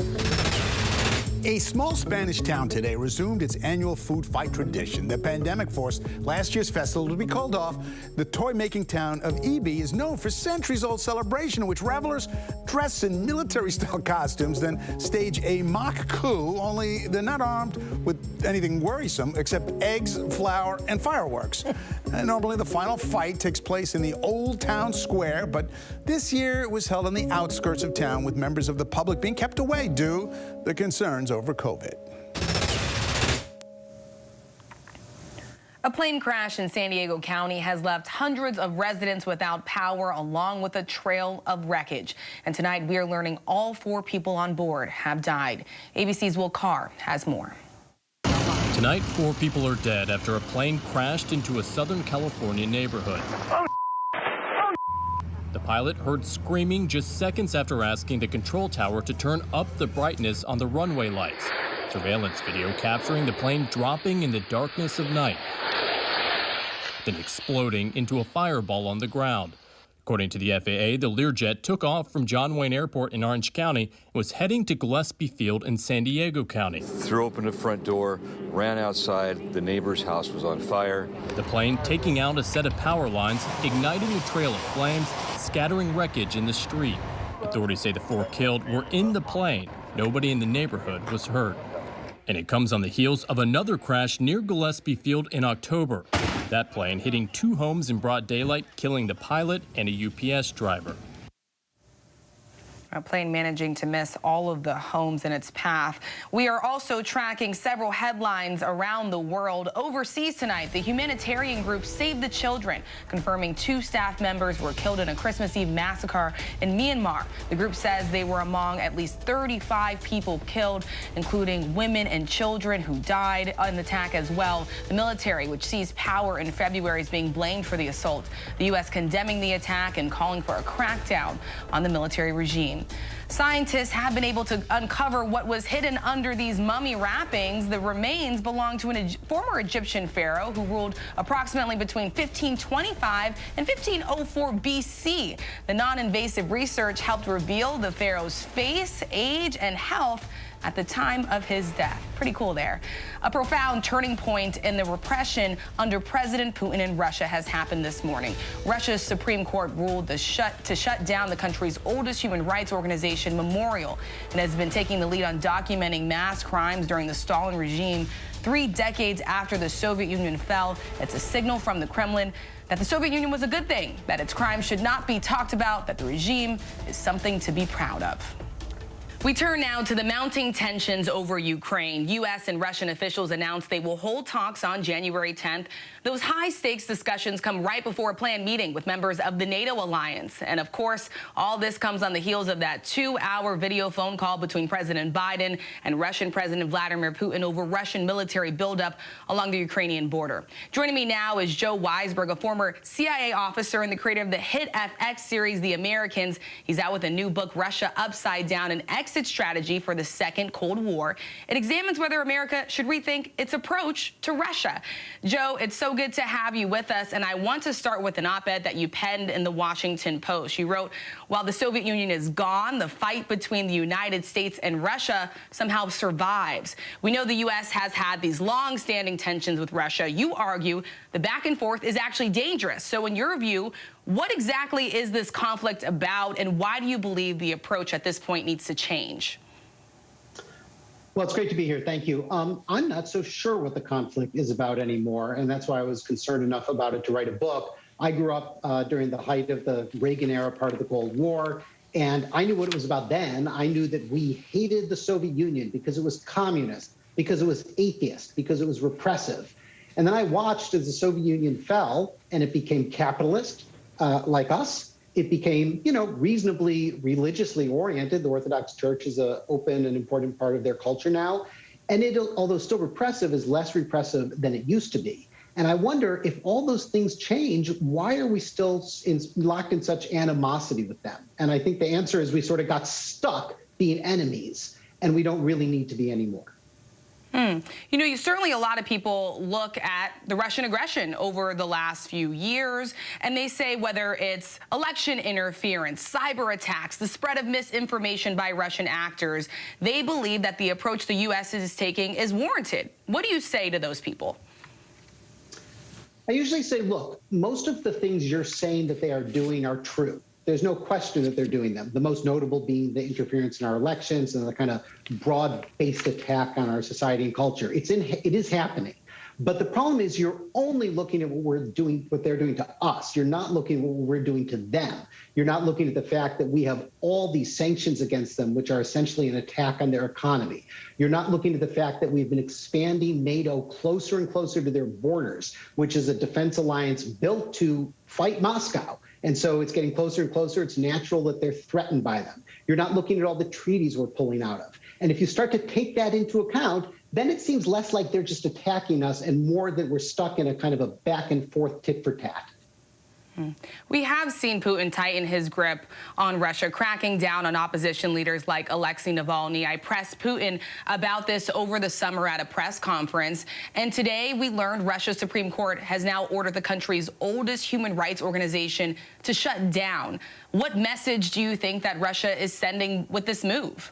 A small Spanish town today resumed its annual food fight tradition. The pandemic forced last year's festival to be called off. The toy-making town of Ibi is known for centuries-old celebration in which revelers dress in military-style costumes, then stage a mock coup, only they're not armed with anything worrisome except eggs, flour, and fireworks. And normally the final fight takes place in the old town square, but this year it was held on the outskirts of town with members of the public being kept away due to concerns over COVID. A plane crash in San Diego County has left hundreds of residents without power, along with a trail of wreckage. And tonight, we're learning all 4 people on board have died. ABC's Will Carr has more. Tonight, 4 people are dead after a plane crashed into a Southern California neighborhood. The pilot heard screaming just seconds after asking the control tower to turn up the brightness on the runway lights. Surveillance video capturing the plane dropping in the darkness of night, then exploding into a fireball on the ground. According to the FAA, the Learjet took off from John Wayne Airport in Orange County and was heading to Gillespie Field in San Diego County. Threw open the front door, ran outside. The neighbor's house was on fire. The plane taking out a set of power lines, igniting a trail of flames, scattering wreckage in the street. Authorities say the 4 killed were in the plane. Nobody in the neighborhood was hurt. And it comes on the heels of another crash near Gillespie Field in October. That plane hitting 2 homes in broad daylight, killing the pilot and a UPS driver. A plane managing to miss all of the homes in its path. We are also tracking several headlines around the world. Overseas tonight, the humanitarian group Save the Children, confirming 2 staff members were killed in a Christmas Eve massacre in Myanmar. The group says they were among at least 35 people killed, including women and children who died in the attack as well. The military, which seized power in February, is being blamed for the assault. The U.S. condemning the attack and calling for a crackdown on the military regime. Scientists have been able to uncover what was hidden under these mummy wrappings. The remains belong to a former Egyptian pharaoh who ruled approximately between 1525 and 1504 BC. The non-invasive research helped reveal the pharaoh's face, age, and health. at the time of his death. Pretty cool there. A profound turning point in the repression under President Putin in Russia has happened this morning. Russia's Supreme Court ruled to shut down the country's oldest human rights organization, Memorial, and has been taking the lead on documenting mass crimes during the Stalin regime. 3 decades after the Soviet Union fell, it's a signal from the Kremlin that the Soviet Union was a good thing, that its crimes should not be talked about, that the regime is something to be proud of. We turn now to the mounting tensions over Ukraine. U.S. and Russian officials announced they will hold talks on January 10th. Those high-stakes discussions come right before a planned meeting with members of the NATO alliance. And of course, all this comes on the heels of that 2-hour video phone call between President Biden and Russian President Vladimir Putin over Russian military buildup along the Ukrainian border. Joining me now is Joe Weisberg, a former CIA officer and the creator of the hit FX series, The Americans. He's out with a new book, Russia Upside Down, an exit strategy for the second Cold War. It examines whether America should rethink its approach to Russia. Joe, it's so good to have you with us, and I want to start with an op-ed that you penned in the Washington Post. You wrote, while the Soviet Union is gone, the fight between the United States and Russia somehow survives. We know the U.S. has had these long-standing tensions with Russia. You argue the back and forth is actually dangerous. So in your view, what exactly is this conflict about, and why do you believe the approach at this point needs to change? Well, it's great to be here. Thank you. I'm not so sure what the conflict is about anymore, and that's why I was concerned enough about it to write a book. I grew up during the height of the Reagan era, part of the Cold War, and I knew what it was about then. I knew that we hated the Soviet Union because it was communist, because it was atheist, because it was repressive. And then I watched as the Soviet Union fell and it became capitalist, like us. It became, reasonably religiously oriented. The Orthodox Church is an open and important part of their culture now. And it, although still repressive, is less repressive than it used to be. And I wonder if all those things change, why are we still locked in such animosity with them? And I think the answer is we sort of got stuck being enemies, and we don't really need to be anymore. Certainly a lot of people look at the Russian aggression over the last few years, and they say whether it's election interference, cyber attacks, the spread of misinformation by Russian actors, they believe that the approach the U.S. is taking is warranted. What do you say to those people? I usually say, look, most of the things you're saying that they are doing are true. There's no question that they're doing them. The most notable being the interference in our elections and the kind of broad-based attack on our society and culture. It is happening. But the problem is you're only looking at what they're doing to us. You're not looking at what we're doing to them. You're not looking at the fact that we have all these sanctions against them, which are essentially an attack on their economy. You're not looking at the fact that we've been expanding NATO closer and closer to their borders, which is a defense alliance built to fight Moscow. And so it's getting closer and closer. It's natural that they're threatened by them. You're not looking at all the treaties we're pulling out of. And if you start to take that into account, then it seems less like they're just attacking us and more that we're stuck in a kind of a back and forth tit for tat. We have seen Putin tighten his grip on Russia, cracking down on opposition leaders like Alexei Navalny. I pressed Putin about this over the summer at a press conference. And today we learned Russia's Supreme Court has now ordered the country's oldest human rights organization to shut down. What message do you think that Russia is sending with this move?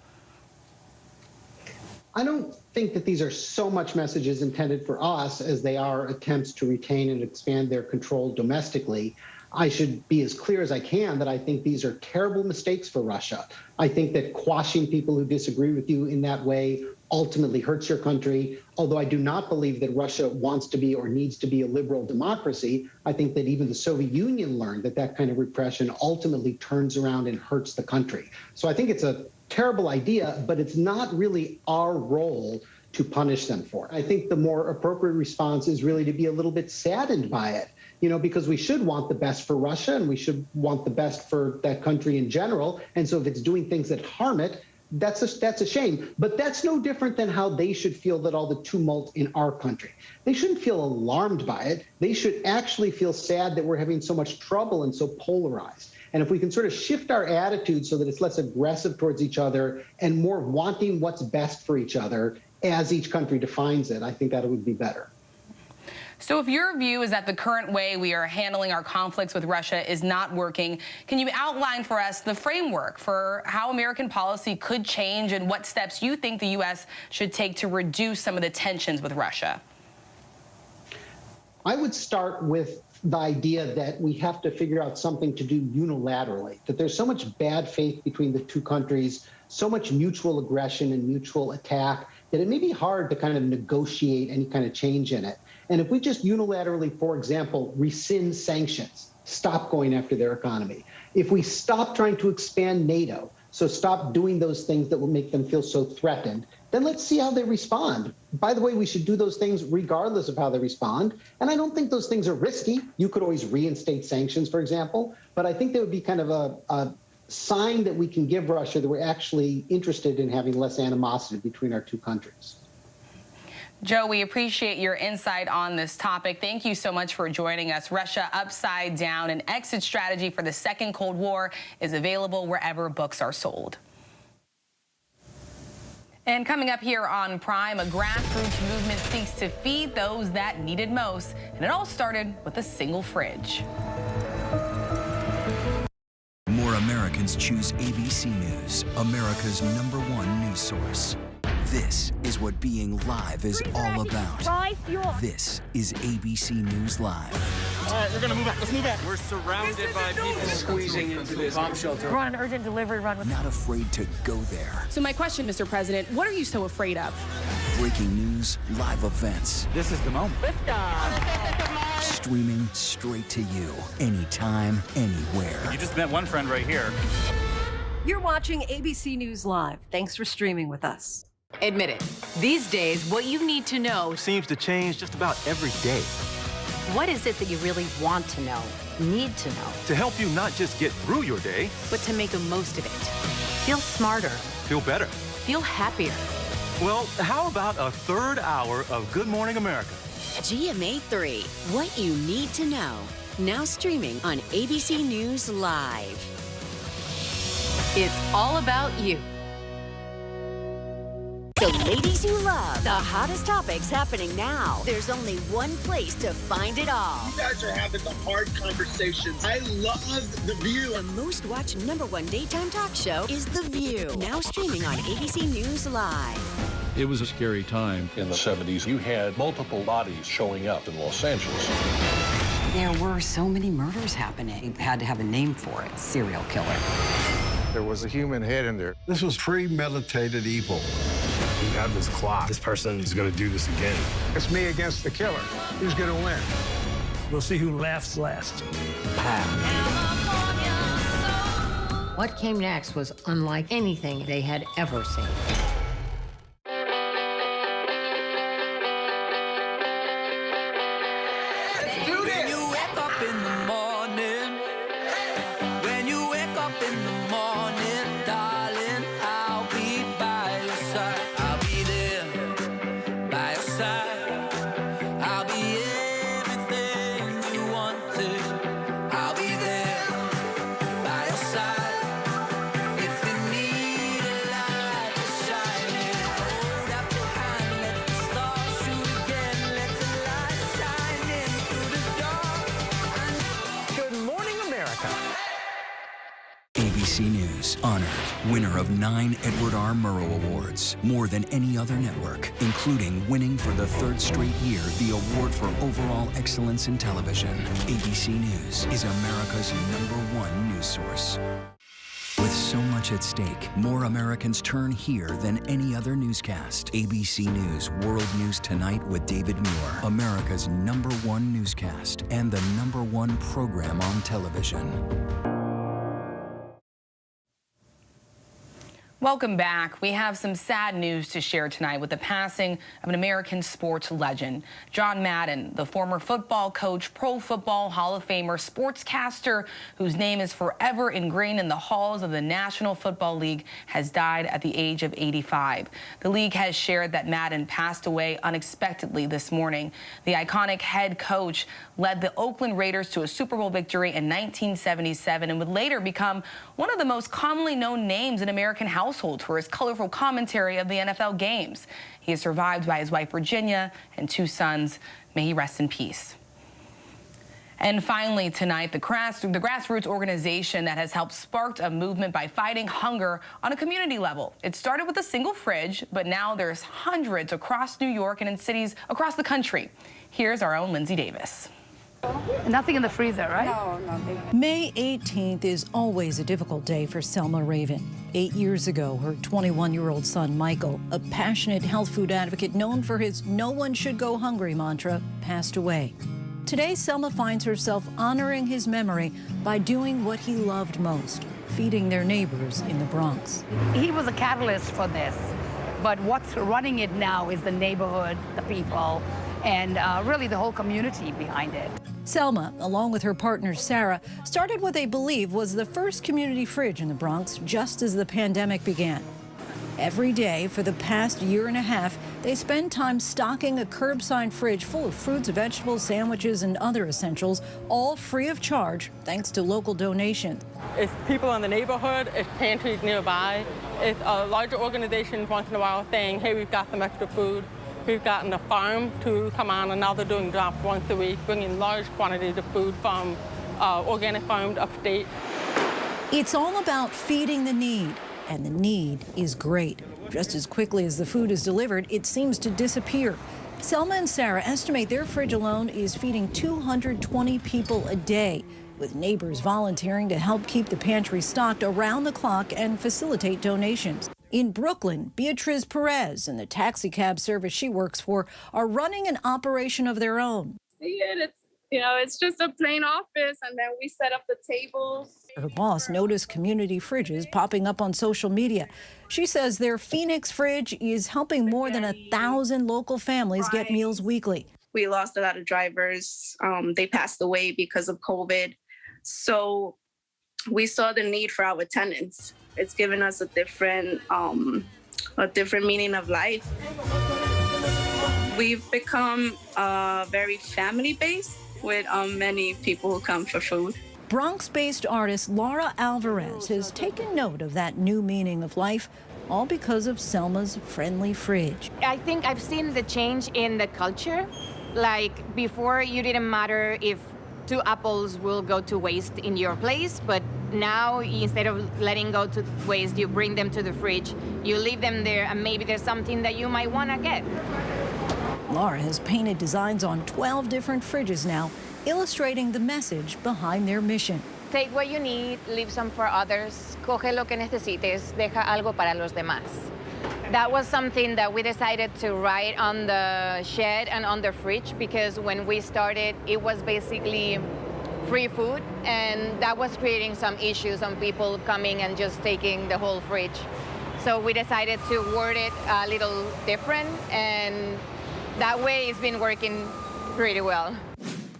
I don't think that these are so much messages intended for us as they are attempts to retain and expand their control domestically. I should be as clear as I can that I think these are terrible mistakes for Russia. I think that quashing people who disagree with you in that way ultimately hurts your country. Although I do not believe that Russia wants to be or needs to be a liberal democracy, I think that even the Soviet Union learned that that kind of repression ultimately turns around and hurts the country. So I think it's a terrible idea, but it's not really our role to punish them for it. I think the more appropriate response is really to be a little bit saddened by it, because we should want the best for Russia and we should want the best for that country in general. And so if it's doing things that harm it, that's a shame. But that's no different than how they should feel that all the tumult in our country. They shouldn't feel alarmed by it. They should actually feel sad that we're having so much trouble and so polarized. And if we can sort of shift our attitude so that it's less aggressive towards each other and more wanting what's best for each other as each country defines it, I think that would be better. So if your view is that the current way we are handling our conflicts with Russia is not working, can you outline for us the framework for how American policy could change and what steps you think the U.S. should take to reduce some of the tensions with Russia? I would start with the idea that we have to figure out something to do unilaterally, that there's so much bad faith between the two countries, so much mutual aggression and mutual attack, that it may be hard to kind of negotiate any kind of change in it. And if we just unilaterally, for example, rescind sanctions, stop going after their economy, if we stop trying to expand NATO, so stop doing those things that will make them feel so threatened, then let's see how they respond. By the way, we should do those things regardless of how they respond. And I don't think those things are risky. You could always reinstate sanctions, for example, but I think that would be kind of a sign that we can give Russia that we're actually interested in having less animosity between our two countries. Joe, we appreciate your insight on this topic. Thank you so much for joining us. Russia Upside Down, an exit strategy for the Second Cold War, is available wherever books are sold. And coming up here on Prime, a grassroots movement seeks to feed those that need it most. And it all started with a single fridge. More Americans choose ABC News, America's #1 news source. This is what being live is all about. This is ABC News Live. All right, we're going to move back. Let's move back. We're surrounded by people squeezing into this bomb shelter. We're on an urgent delivery run. Not afraid to go there. So my question, Mr. President, what are you so afraid of? Breaking news, live events. This is the moment. Streaming straight to you, anytime, anywhere. You just met one friend right here. You're watching ABC News Live. Thanks for streaming with us. Admit it, these days, what you need to know Seems to change just about every day. what is it that you really want to know, need to know, To help you not just get through your day, but to make the most of it. Feel smarter, feel better. feel happier. Well, how about a third hour of Good Morning America? GMA 3, what you need to know. Now streaming on ABC News Live. It's all about you. The ladies you love, the hottest topics happening now. There's only one place to find it all. You guys are having the hard conversations. I love The View. The most watched #1 daytime talk show is The View. Now streaming on ABC News Live. It was a scary time. In the 70s, you had multiple bodies showing up in Los Angeles. There were so many murders happening. You had to have a name for it, serial killer. There was a human head in there. This was premeditated evil. We have this clock. This person is going to do this again. It's me against the killer. Who's going to win? We'll see who laughs last. What came next was unlike anything they had ever seen. When you wake up in the morning, when you wake up in the morning, darling, I'll be by your side. I'll be there by your side. I'll be everything you wanted. I'll be there by your side. If you need a light to shine it, hold up your hand, let the stars shoot again, let the light shine in through the dark. Good morning, America. ABC News honored winner of 9 Edward R. Murrow Awards, more than any other network, including winning for the 3rd straight year the award for overall excellence in television. ABC News is America's #1 news source. With so much at stake, more Americans turn here than any other newscast. ABC News World News Tonight with David Muir, America's #1 newscast and the #1 program on television. Welcome back. We have some sad news to share tonight with the passing of an American sports legend. John Madden, the former football coach, Pro Football Hall of Famer, sportscaster, whose name is forever ingrained in the halls of the National Football League, has died at the age of 85. The league has shared that Madden passed away unexpectedly this morning. The iconic head coach led the Oakland Raiders to a Super Bowl victory in 1977 and would later become one of the most commonly known names in American households for his colorful commentary of the NFL games. He is survived by his wife, Virginia, and 2 sons, May he rest in peace. And finally tonight, the grassroots organization that has helped spark a movement by fighting hunger on a community level. It started with a single fridge, but now there's hundreds across New York and in cities across the country. Here's our own Lindsay Davis. Nothing in the freezer, right? No, nothing. May 18th is always a difficult day for Selma Raven. 8 years ago, her 21-year-old son, Michael, a passionate health food advocate known for his "no one should go hungry" mantra, passed away. Today, Selma finds herself honoring his memory by doing what he loved most, feeding their neighbors in the Bronx. He was a catalyst for this, but what's running it now is the neighborhood, the people, and really the whole community behind it. Selma, along with her partner Sarah, started what they believe was the first community fridge in the Bronx just as the pandemic began. Every day for the past year and a half, they spend time stocking a curbside fridge full of fruits, vegetables, sandwiches, and other essentials, all free of charge, thanks to local donations. It's people in the neighborhood, it's pantries nearby, it's a larger organization once in a while saying, hey, we've got some extra food. We've gotten a farm to come on, and now they're doing drops once a week, bringing large quantities of food from organic farms upstate. It's all about feeding the need, and the need is great. Just as quickly as the food is delivered, it seems to disappear. Selma and Sarah estimate their fridge alone is feeding 220 people a day, with neighbors volunteering to help keep the pantry stocked around the clock and facilitate donations. In Brooklyn, Beatriz Perez and the taxi cab service she works for are running an operation of their own. It's just a plain office, and then we set up the tables. Her boss noticed community fridges popping up on social media. She says their Phoenix fridge is helping more than 1,000 local families get meals weekly. We lost a lot of drivers. They passed away because of COVID. So we saw the need for our tenants. It's given us a different meaning of life. We've become very family-based with many people who come for food. Bronx-based artist Laura Alvarez has taken note of that new meaning of life, all because of Selma's friendly fridge. I think I've seen the change in the culture. Like before, you didn't matter if 2 apples will go to waste in your place, but now instead of letting go to waste, you bring them to the fridge, you leave them there, and maybe there's something that you might want to get. Laura has painted designs on 12 different fridges now, illustrating the message behind their mission. Take what you need, leave some for others. Coge lo que necesites, deja algo para los demás. That was something that we decided to write on the shed and on the fridge, because when we started, it was basically free food, and that was creating some issues on people coming and just taking the whole fridge. So we decided to word it a little different, and that way it's been working pretty well.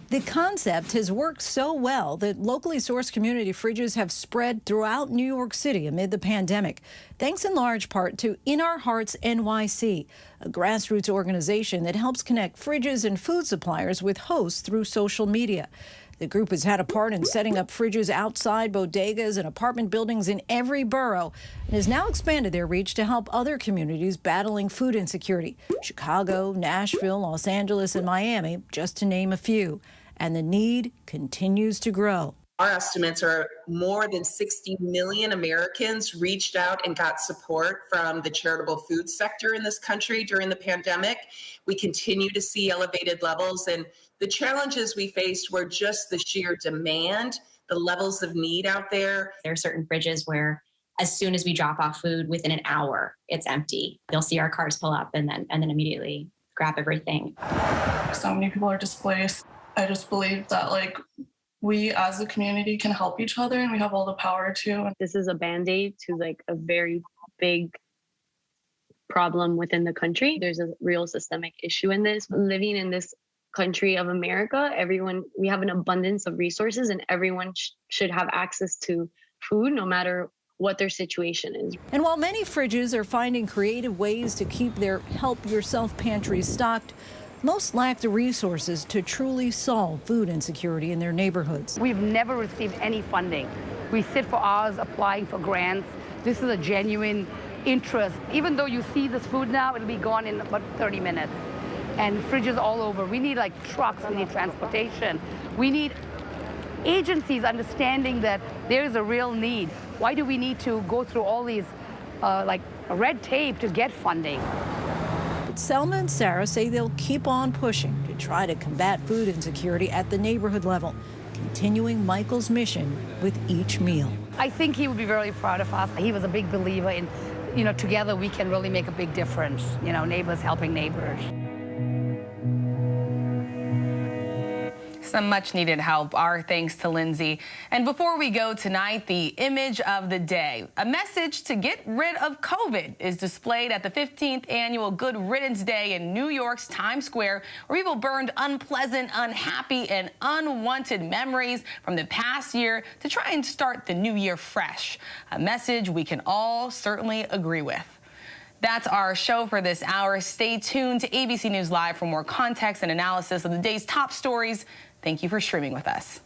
The concept has worked so well that locally sourced community fridges have spread throughout New York City amid the pandemic, thanks in large part to In Our Hearts NYC, a grassroots organization that helps connect fridges and food suppliers with hosts through social media. The group has had a part in setting up fridges outside bodegas and apartment buildings in every borough and has now expanded their reach to help other communities battling food insecurity. Chicago, Nashville, Los Angeles, and Miami, just to name a few. And the need continues to grow. Our estimates are more than 60 million Americans reached out and got support from the charitable food sector in this country during the pandemic. We continue to see elevated levels, and the challenges we faced were just the sheer demand, the levels of need out there. There are certain fridges where as soon as we drop off food, within an hour, it's empty. You'll see our cars pull up and then immediately grab everything. So many people are displaced. I just believe that we as a community can help each other, and we have all the power to. This is a Band-Aid to a very big problem within the country. There's a real systemic issue in this. Living in this country of America, we have an abundance of resources, and everyone should have access to food no matter what their situation is. And while many fridges are finding creative ways to keep their help yourself pantries stocked, most lack the resources to truly solve food insecurity in their neighborhoods. We've never received any funding. We sit for hours applying for grants. This is a genuine interest. Even though you see this food now, it'll be gone in about 30 minutes. and fridges all over. We need like trucks, we need transportation. We need agencies understanding that there is a real need. Why do we need to go through all these like red tape to get funding? But Selma and Sarah say they'll keep on pushing to try to combat food insecurity at the neighborhood level, continuing Michael's mission with each meal. I think he would be very proud of us. He was a big believer in, together we can really make a big difference, neighbors helping neighbors. Some much needed help. Our thanks to Lindsay. And before we go tonight, the image of the day. A message to get rid of COVID is displayed at the 15th annual Good Riddance Day in New York's Times Square, where people burned unpleasant, unhappy, and unwanted memories from the past year to try and start the new year fresh. A message we can all certainly agree with. That's our show for this hour. Stay tuned to ABC News Live for more context and analysis of the day's top stories. Thank you for streaming with us.